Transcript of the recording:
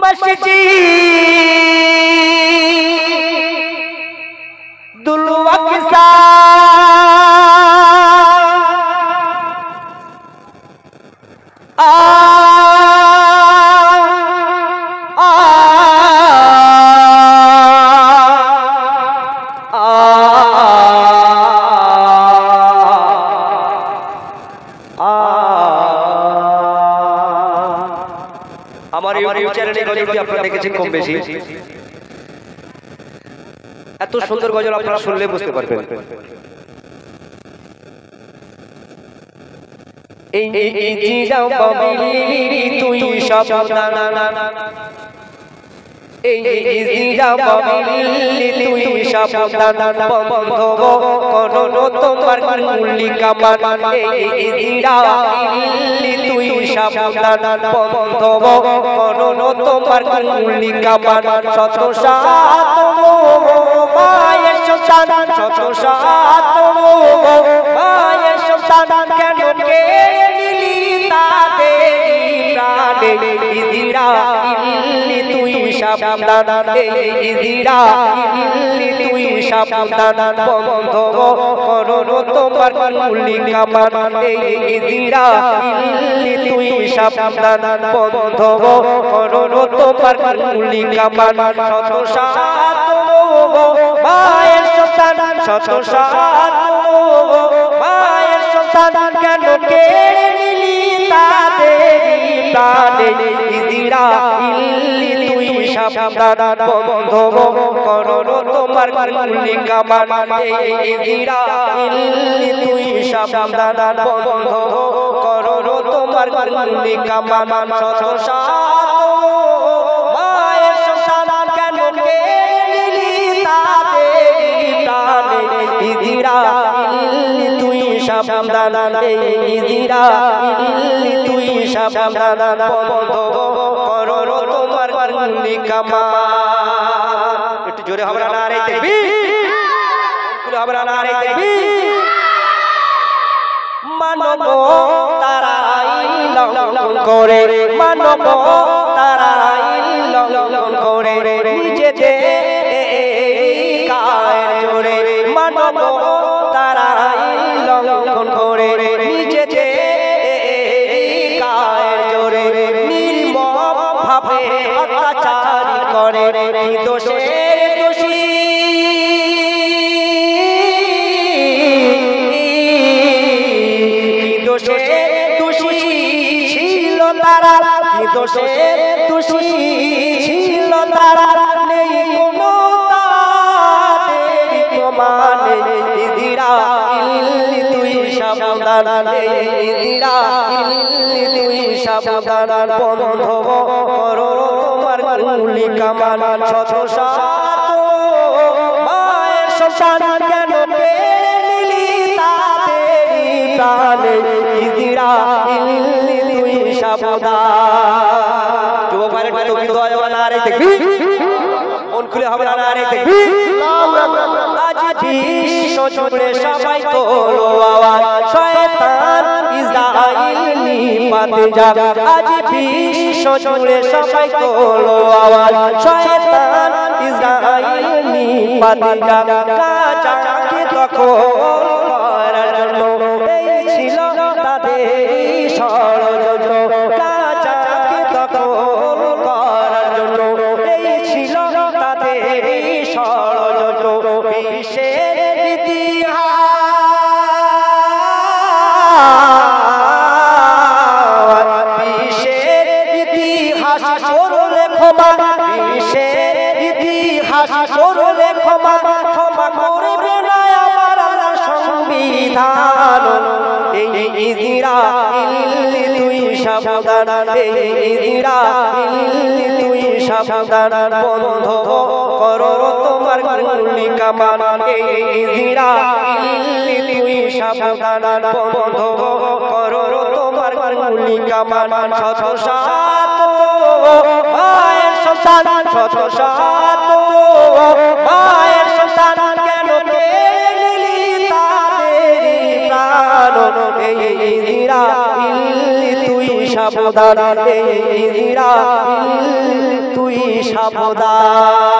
मस्जिदुल अक़सा আমার ইউটিউব চ্যানেলে গজলটি আপনারা দেখেছেন কম বেশি। এত সুন্দর গজল আপনারা শুনলে বুঝতে পারবেন। এই জিরা বাবিলি তুই সব দানা, এই জিরা বাবিলি তুই সব দানা বন্ধ করো তোমার কুলি কামান, এই জিরা বাবিলি তুই সব দানা বন্ধ করো তোমার কুলি কামান। শত সাত মায়ের সন্তান, শত সাত মায়ের সন্তান কেন কেড়ে নিলি তাদের প্রাণে। ইজিরা ইল্লি তুই সাবধান, ইজিরা ইল্লি তুই সাবধান বন্ধ করো তোমার কুলি কামান, ইজিরা ইল্লি তুই সাবধান বন্ধ করো তোমার কুলি কামান। শত সাত মায়ের সন্তান, শত সাত মায়ের সন্তান কেন কেড়ে নিলি তাদের প্রাণে। ইজিরা ইল্লি তুই সাবধান বন্ধ করো তোমার কুলি কামান, ইজিরা ইল্লি তুই সাবধান বন্ধ করো তোমার কুলি কামান। শত সাত মায়ের সন্তান কেন কেড়ে নিলি তাদের প্রাণে। ইজিরা ইল্লি তুই সাবধান, ইজিরা ইল্লি তুই সাবধান বন্ধ করো তোমার কুলি কামান। একটু জোরে হবে না নারে তাকবীর, হবে না নারে তাকবীর। মানব তারাই লঙ্ঘন করে, মানব তারাই লঙ্ঘন করে নিজেদের কায়ের জোরে, মানব তারাই লঙ্ঘন করে নিজেদের কায়ের জোরে। নির্মম ভাবে অত্যাচার করে দোষের দোষী, দোষের দোষী ছিল তারা, দোষের দোষী ছিল তারা, নেই কোনো তাদের প্রমাণ। ইজিরা ইল্লি তুই সাবধান, ইজিরা ইল্লি তুই সাবধান বন্ধ করো তোমার কুলি কামান। শত সাত মায়ের সন্তান কেন কেড়ে নিলি তাদের প্রাণে। ইজিরা ইল্লি তুই সাবধান। যুবক ভাইরা একটু তৌকিদ দেওয়া যাবে না? নারে তাকবীর, মন খুলে হবে না? নারে তাকবীর। আজ বিশ্ব জুড়ে সবাই তোলো আওয়াজ, শয়তান ইসরাইল নিপাতে যাক। আজ বিশ্ব জুড়ে সবাই তোলো আওয়াজ, শয়তান ইসরাইল নিপাতে যাক। গাজাকে দখল করার জন্য এই ছিল তাদের ষড়যন্ত্র, গাজাকে দখল করার জন্য এই ছিল তাদের ষড়যন্ত্র। বিশ্বের ইতিহাস, বিশ্বের ইতিহাস করলে ক্ষমা, বিশ্বের ইতিহাস করলে ক্ষমা, ক্ষমা করবে না আমার সংবিধান। ইজিরা ইল্লি তুই সাবধান, ইজিরা ইল্লি তুই সাবধান বন্ধ করো তোমার কুলি কামান, ইজিরা ইল্লি তুই সাবধান বন্ধ করো তোমার কুলি কামান। শত সাত মায়ের সন্তান, শত সাত মায়ের সন্তান কেন কেড়ে নিলি তাদের প্রাণ। এই ইসরাইল তুই সাবধান এই ইসরাইল তুই সাবধান